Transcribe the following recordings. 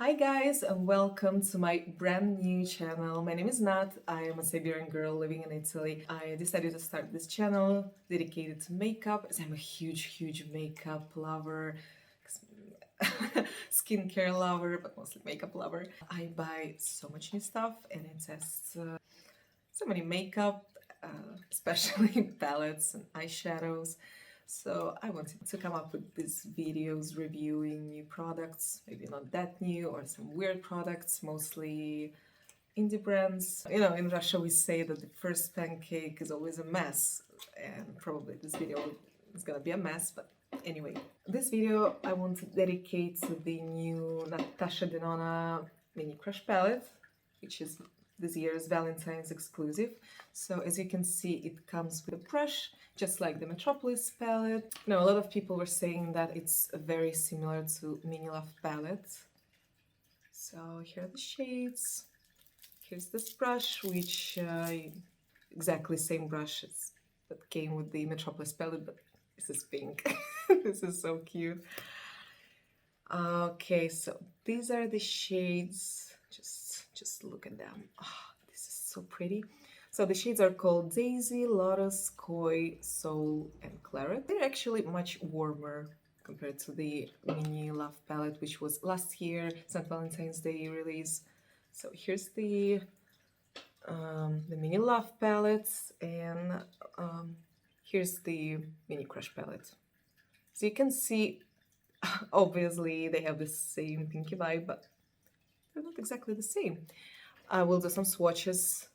Hi guys and welcome to my brand new channel. My name is Nat. I am a Siberian girl living in Italy. I decided to start this channel dedicated to makeup as I'm a huge makeup lover, skincare lover, but mostly makeup lover. I buy so much new stuff and I test so many makeup, especially palettes and eyeshadows. So I wanted to come up with these videos reviewing new products, maybe not that new, or some weird products, mostly indie brands. You know, in Russia we say that the first pancake is always a mess, and probably this video is gonna be a mess, but anyway. This video I want to dedicate to the new Natasha Denona Mini Crush palette, which is this year's Valentine's exclusive. So as you can see, it comes with a brush, just like the Metropolis palette. Now, a lot of people were saying that it's very similar to Mini Love palette. So here are the shades. Here's this brush, which exactly same brush as that came with the Metropolis palette, but this is pink. This is so cute. Okay, so these are the shades. Just look at them. Oh, this is so pretty. So the shades are called Daisy, Lotus, Koi, Soul, and Claret. They're actually much warmer compared to the Mini Love palette, which was last year, St. Valentine's Day release. So here's the Mini Love palette, and here's the Mini Crush palette. So you can see, obviously they have the same pinky vibe, but they're not exactly the same. I will do some swatches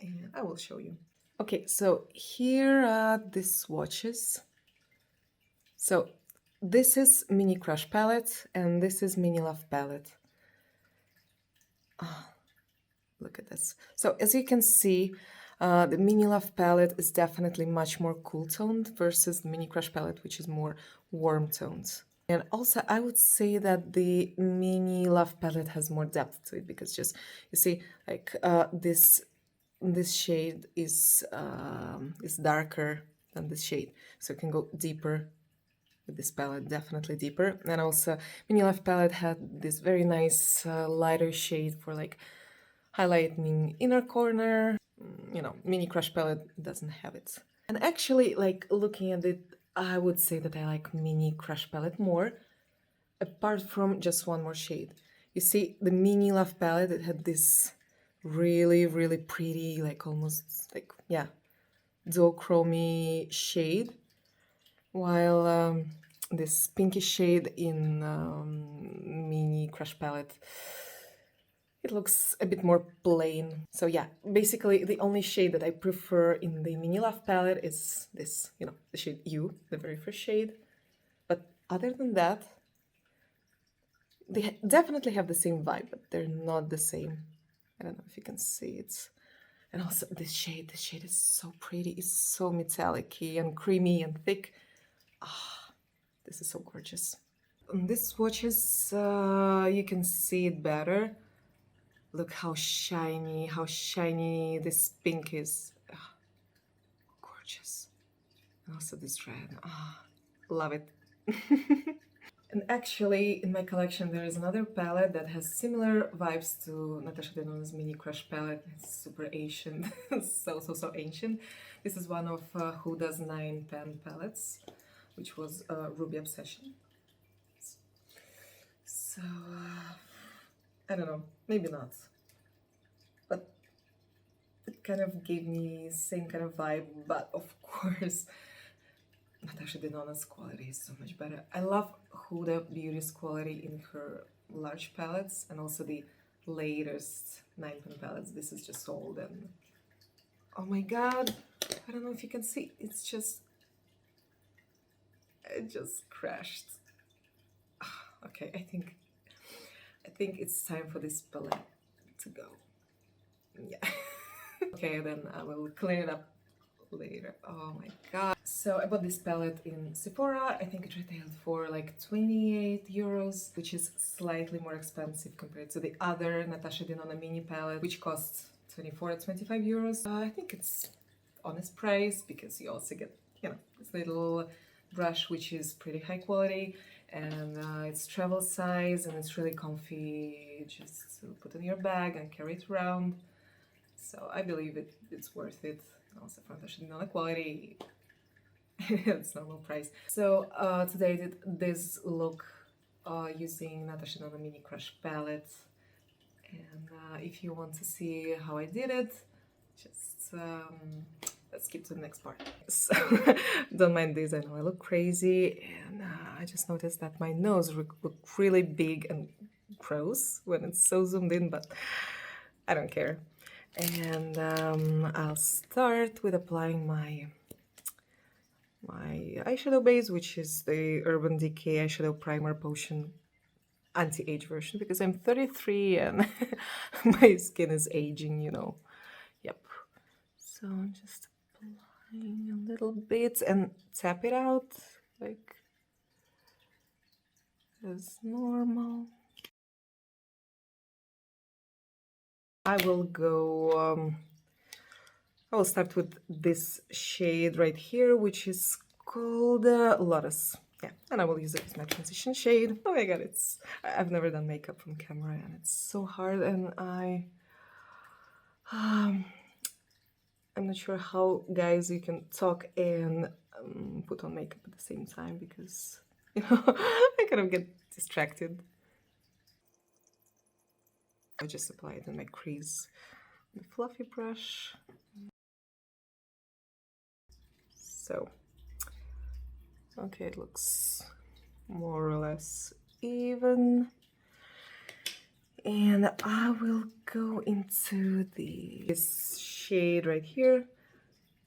and I will show you. Okay, so here are the swatches. So this is Mini Crush palette and this is Mini Love palette. Oh, look at this. So as you can see, the Mini Love palette is definitely much more cool toned versus the Mini Crush palette, which is more warm tones. And also, I would say that the Mini Love palette has more depth to it because just, you see, like this shade is darker than this shade. So you can go deeper with this palette, definitely deeper. And also, Mini Love palette had this very nice lighter shade for like highlighting inner corner. You know, Mini Crush palette doesn't have it. And actually, like looking at it, I would say that I like Mini Crush palette more, apart from just one more shade. You see, the Mini Love palette, it had this really pretty, like almost like, yeah, duochromy shade, while this pinky shade in Mini Crush palette, it looks a bit more plain. So yeah, basically the only shade that I prefer in the Mini Love palette is this, you know, the shade U, the very first shade. But other than that, they definitely have the same vibe, but they're not the same. I don't know if you can see it. And also this shade is so pretty. It's so metallic-y and creamy and thick. Ah, this is so gorgeous. On these swatches, you can see it better. Look how shiny this pink is. Ah, gorgeous. And also this red. Ah, love it. And actually, in my collection, there is another palette that has similar vibes to Natasha Denona's Mini Crush palette. It's super ancient, so ancient. This is one of Huda's 9 pan palettes, which was Ruby Obsession. So, I don't know, maybe not. But it kind of gave me same kind of vibe, but of course, Natasha Denona's quality is so much better. I love Huda Beauty's quality in her large palettes and also the latest 9-pan palettes. This is just old and oh my god, I don't know if you can see, it just crashed. Okay, I think it's time for this palette to go. Yeah. Okay, then I will clean it up later. Oh my god. So I bought this palette in Sephora. I think it retailed for like 28 euros, which is slightly more expensive compared to the other Natasha Denona mini palette, which costs 24 or 25 euros. I think it's honest price because you also get, you know, this little brush which is pretty high quality, and it's travel size, and it's really comfy just to put in your bag and carry it around. So I believe it's worth it. Also from Natasha Denona quality, it's normal price. So today I did this look using Natasha Denona Mini Crush palette, and if you want to see how I did it, just let's skip to the next part. So don't mind this, I know I look crazy, and I just noticed that my nose look really big and gross when it's so zoomed in, but I don't care. And I'll start with applying my eyeshadow base, which is the Urban Decay Eyeshadow Primer Potion Anti-Age version, because I'm 33 and my skin is aging, you know. Yep. So I'm just applying a little bit and tap it out like as normal. I will start with this shade right here, which is called Lotus. Yeah, and I will use it as my transition shade. Oh my god, I've never done makeup from camera, and it's so hard, and I'm not sure how, guys, you can talk and put on makeup at the same time, because, you know, I kind of get distracted. I just apply it in my crease with a fluffy brush. So, okay, it looks more or less even. And I will go into this shade right here,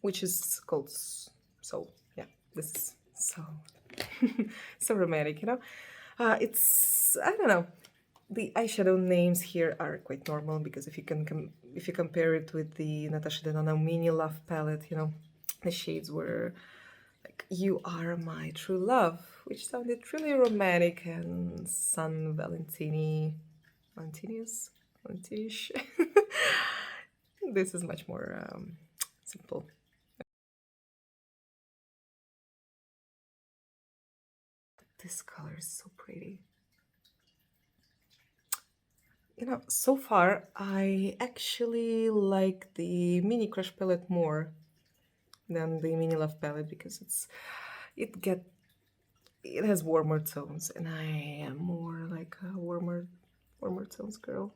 which is called So. Yeah, this is so so romantic, you know. It's, I don't know. The eyeshadow names here are quite normal, because if you compare it with the Natasha Denona Mini Love palette, you know, the shades were like "You Are My True Love," which sounded really romantic and San Valentinish. This is much more simple. This color is so pretty. You know, so far I actually like the Mini Crush palette more than the Mini Love palette, because it has warmer tones, and I am more like a warmer tones girl.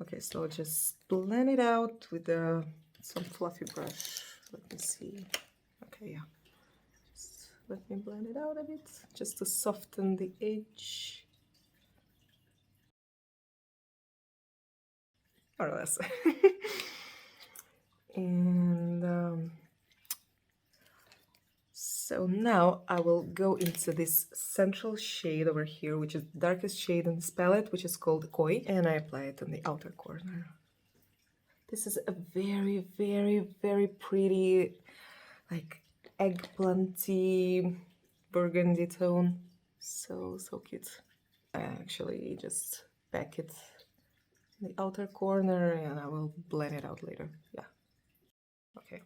Okay, so I'll just blend it out with some fluffy brush. Let me see. Okay, yeah. Just let me blend it out a bit, just to soften the edge. More or less. And so now I will go into this central shade over here, which is the darkest shade in this palette, which is called Koi, and I apply it in the outer corner. This is a very, very, very pretty, like, eggplanty burgundy tone. So, so cute. I actually just pack it in the outer corner, and I will blend it out later. Yeah. Okay.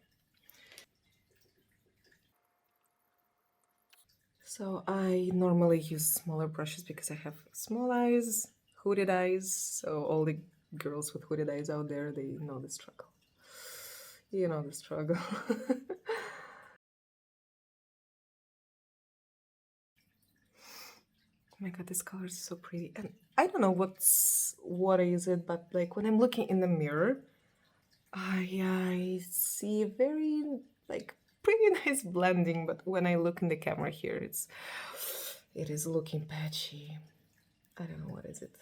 So I normally use smaller brushes because I have small eyes, hooded eyes. So all the girls with hooded eyes out there, they know the struggle. You know the struggle. Oh my god, this color is so pretty. And I don't know what is it, but like when I'm looking in the mirror, I see a very like pretty nice blending, but when I look in the camera here, it is looking patchy. I don't know what is it.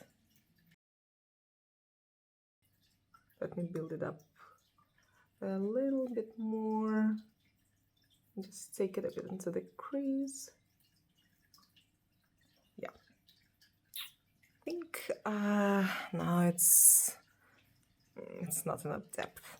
Let me build it up a little bit more. Just take it a bit into the crease. Yeah. I think no, it's not enough depth.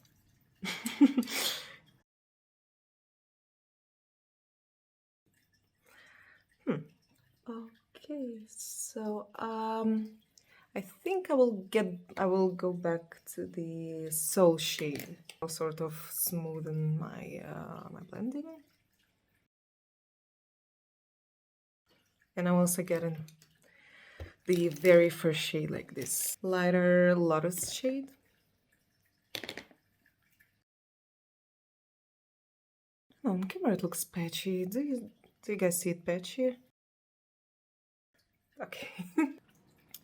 Okay, so I think I will go back to the Soul shade. I'll sort of smoothen my my blending. And I'm also getting the very first shade, like this lighter lotus shade. Oh, on camera it looks patchy. Do you guys see it patchy? Okay.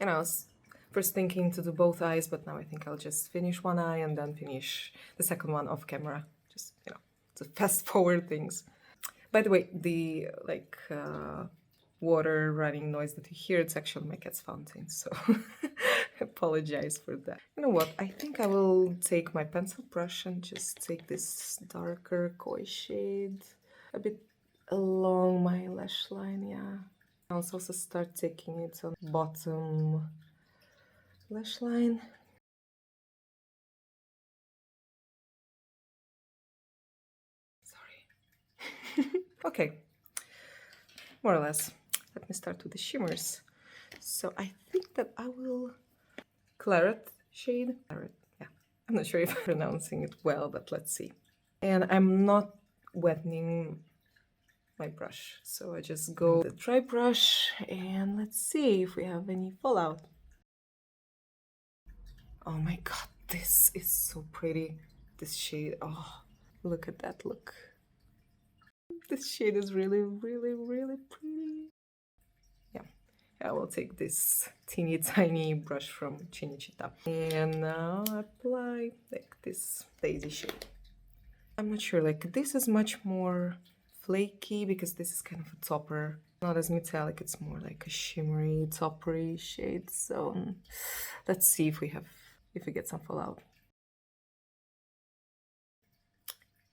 And I was first thinking to do both eyes, but now I think I'll just finish one eye and then finish the second one off camera. Just, you know, to fast forward things. By the way, the water running noise that you hear, it's actually my cat's fountain, so I apologize for that. You know what, I think I will take my pencil brush and just take this darker koi shade a bit along my lash line, yeah. I'll also start taking it on bottom lash line. Sorry. Okay, more or less. Let me start with the shimmers. So I think that I will claret shade. Claret, yeah. I'm not sure if I'm pronouncing it well, but let's see. And I'm not wetting my brush, so I just go with the dry brush and let's see if we have any fallout. Oh my god, this is so pretty. This shade, oh, look at that look. This shade is really, really, really pretty. Yeah, I will take this teeny tiny brush from Chinichita and now apply like this daisy shade. I'm not sure, like this is much more flaky because this is kind of a topper, not as metallic, it's more like a shimmery toppery shade. So let's see if we get some fallout.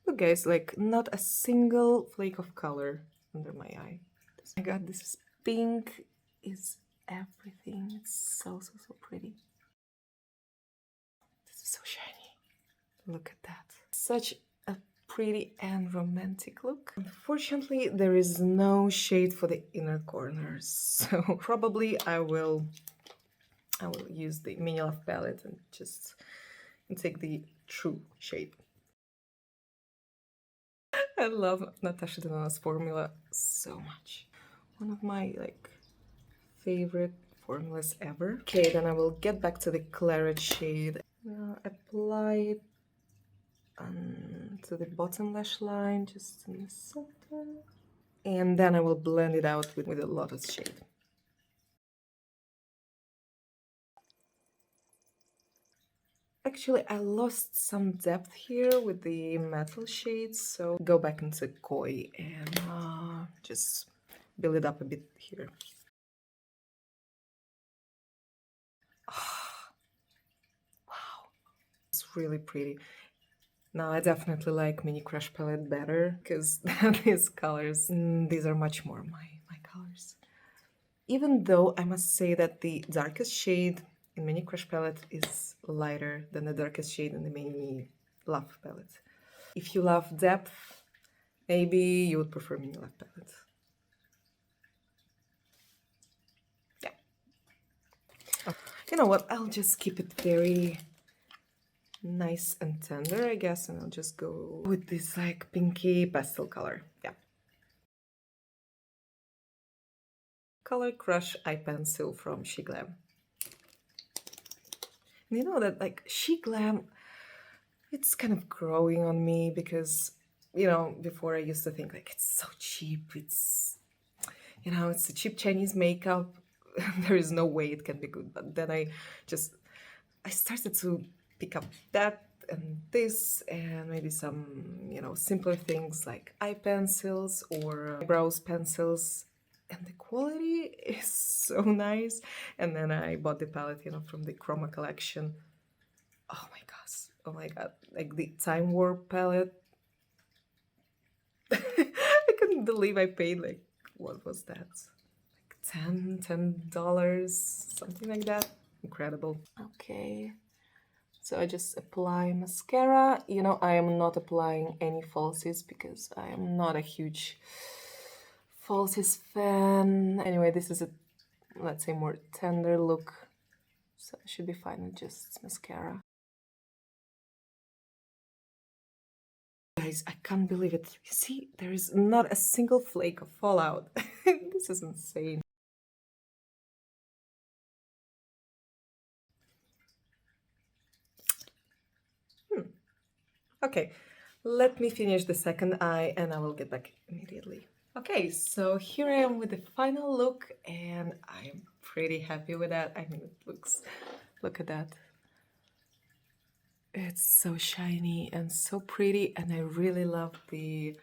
Look guys, like not a single flake of color under my eye. Oh my god, this is pink, is everything. It's so pretty. This is so shiny. Look at that. Such a pretty and romantic look. Unfortunately, there is no shade for the inner corners, so probably I will use the Mini Love palette and just take the true shade. I love Natasha Denona's formula so much. One of my like favorite formulas ever. Okay, then I will get back to the claret shade. Apply it to the bottom lash line, just in the center. And then I will blend it out with a lotus shade. Actually, I lost some depth here with the metal shades, so go back into koi and just build it up a bit here. Oh, wow, it's really pretty. Now I definitely like Mini Crush palette better because these colors, these are much more my colors. Even though I must say that the darkest shade in Mini Crush palette is lighter than the darkest shade in the Mini Love palette. If you love depth, maybe you would prefer Mini Love palette. Yeah. Oh, you know what? I'll just keep it very nice and tender, I guess, and I'll just go with this like pinky pastel color. Yeah. Color Crush Eye Pencil from Sheglam. And you know that like Sheglam, it's kind of growing on me because, you know, before I used to think like it's so cheap, it's, you know, it's a cheap Chinese makeup. There is no way it can be good. But then I started to pick up that and this and maybe some, you know, simpler things like eye pencils or eyebrows pencils. And the quality is so nice. And then I bought the palette, you know, from the Chroma collection. Oh my gosh, oh my god, like the Time Warp palette. I couldn't believe I paid like, what was that? Like $10, something like that. Incredible. Okay, so I just apply mascara. You know, I am not applying any falsies because I am not a huge falsies fan. Anyway, this is a, let's say, more tender look, so I should be fine with just mascara. Guys, I can't believe it. You see, there is not a single flake of fallout. This is insane. Okay, let me finish the second eye and I will get back immediately. Okay, so here I am with the final look and I'm pretty happy with that. I mean, it looks, look at that. It's so shiny and so pretty, and I really love the,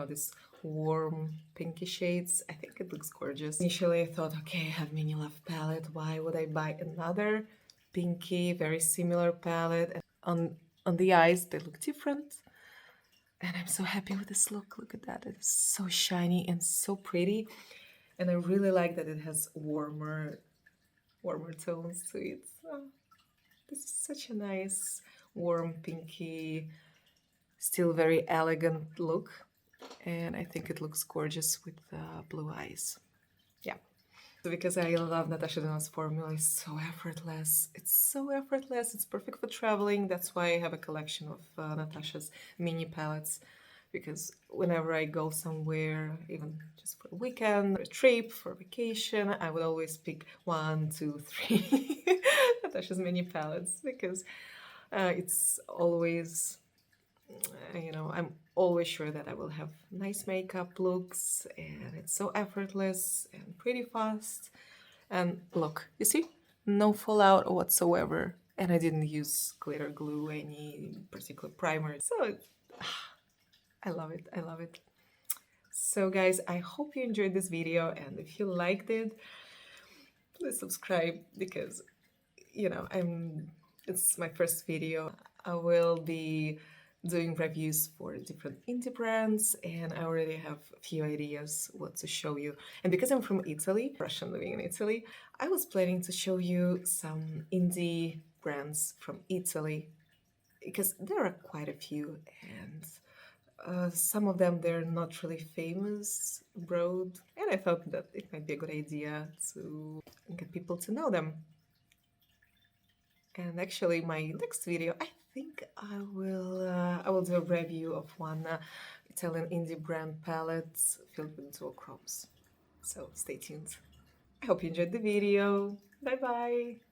this warm pinky shades. I think it looks gorgeous. Initially I thought, okay, I have Mini Love palette, why would I buy another pinky, very similar palette? And on the eyes, they look different. And I'm so happy with this look. Look at that. It is so shiny and so pretty. And I really like that it has warmer tones to it. Oh, this is such a nice, warm, pinky, still very elegant look. And I think it looks gorgeous with blue eyes. Yeah. Because I love Natasha Denona's formula. It's so effortless. It's so effortless. It's perfect for traveling. That's why I have a collection of Natasha's mini palettes. Because whenever I go somewhere, even just for a weekend, for a trip, for a vacation, I would always pick 1, 2, 3 Natasha's mini palettes. Because it's always, I'm always sure that I will have nice makeup looks, and it's so effortless and pretty fast. And look, you see, no fallout whatsoever. And I didn't use glitter glue, any particular primer. So I love it. I love it. So guys, I hope you enjoyed this video, and if you liked it, please subscribe because, it's my first video. I will be doing reviews for different indie brands, and I already have a few ideas what to show you. And because I'm from Italy, Russian living in Italy, I was planning to show you some indie brands from Italy because there are quite a few, and some of them, they're not really famous abroad, and I thought that it might be a good idea to get people to know them. And actually, my next video, I think I will do a review of one Italian indie brand palette filled with dual chromes. So stay tuned. I hope you enjoyed the video. Bye bye!